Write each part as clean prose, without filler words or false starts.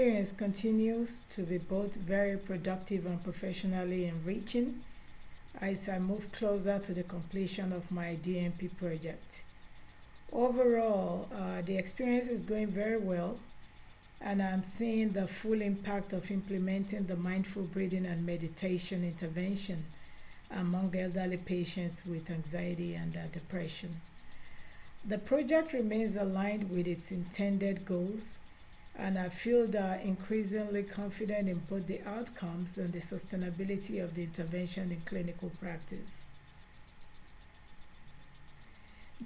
Experience continues to be both very productive and professionally enriching as I move closer to the completion of my DMP project. Overall, the experience is going very well, and I'm seeing the full impact of implementing the mindful breathing and meditation intervention among elderly patients with anxiety and depression. The project remains aligned with its intended goals, and I feel that increasingly confident in both the outcomes and the sustainability of the intervention in clinical practice.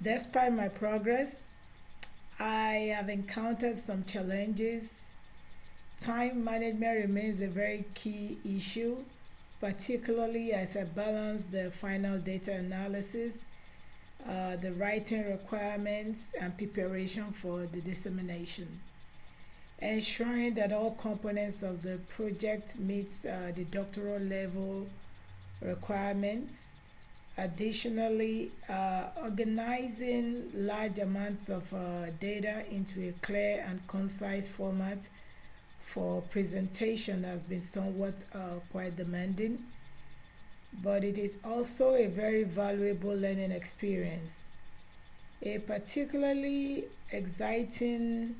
Despite my progress, I have encountered some challenges. Time management remains a very key issue, particularly as I balance the final data analysis, the writing requirements, and preparation for the dissemination. Ensuring that all components of the project meets the doctoral level requirements. Additionally, organizing large amounts of data into a clear and concise format for presentation has been somewhat quite demanding, but it is also a very valuable learning experience. A particularly exciting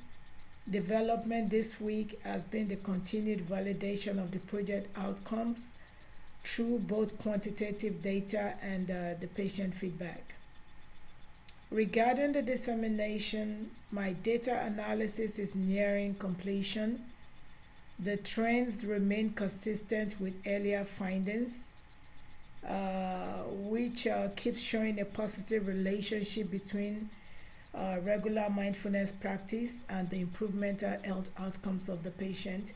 development this week has been the continued validation of the project outcomes through both quantitative data and the patient feedback. Regarding the dissemination, my data analysis is nearing completion. The trends remain consistent with earlier findings, which keeps showing a positive relationship between regular mindfulness practice and the improvement health outcomes of the patient,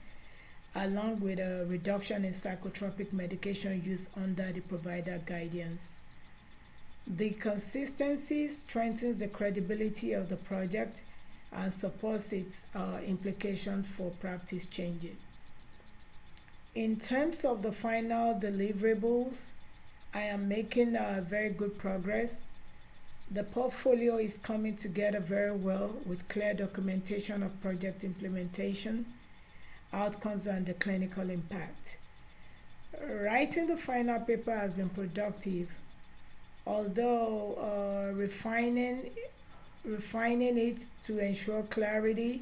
along with a reduction in psychotropic medication use under the provider guidance. The consistency strengthens the credibility of the project and supports its implication for practice changing. In terms of the final deliverables, I am making very good progress. The portfolio is coming together very well with clear documentation of project implementation, outcomes, and the clinical impact. Writing the final paper has been productive, although refining it to ensure clarity,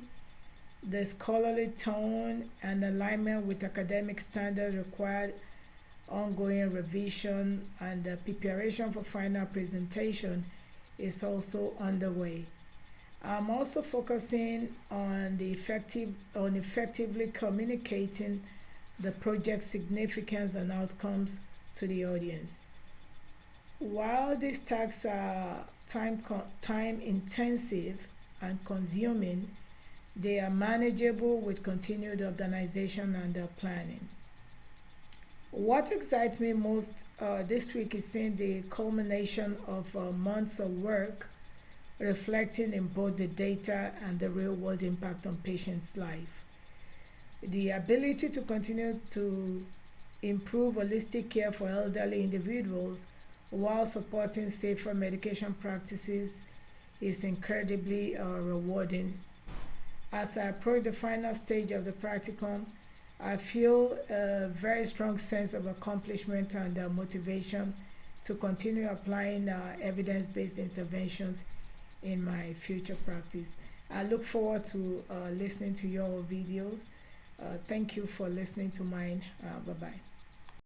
the scholarly tone, and alignment with academic standards required ongoing revision, and the preparation for final presentation is also underway. I'm also focusing on effectively communicating the project's significance and outcomes to the audience. While these tasks are time intensive and consuming, they are manageable with continued organization and planning. What excites me most this week is seeing the culmination of months of work reflecting in both the data and the real world impact on patients' life. The ability to continue to improve holistic care for elderly individuals while supporting safer medication practices is incredibly rewarding. As I approach the final stage of the practicum, I feel a very strong sense of accomplishment and motivation to continue applying evidence-based interventions in my future practice. I look forward to listening to your videos. Thank you for listening to mine. Bye-bye.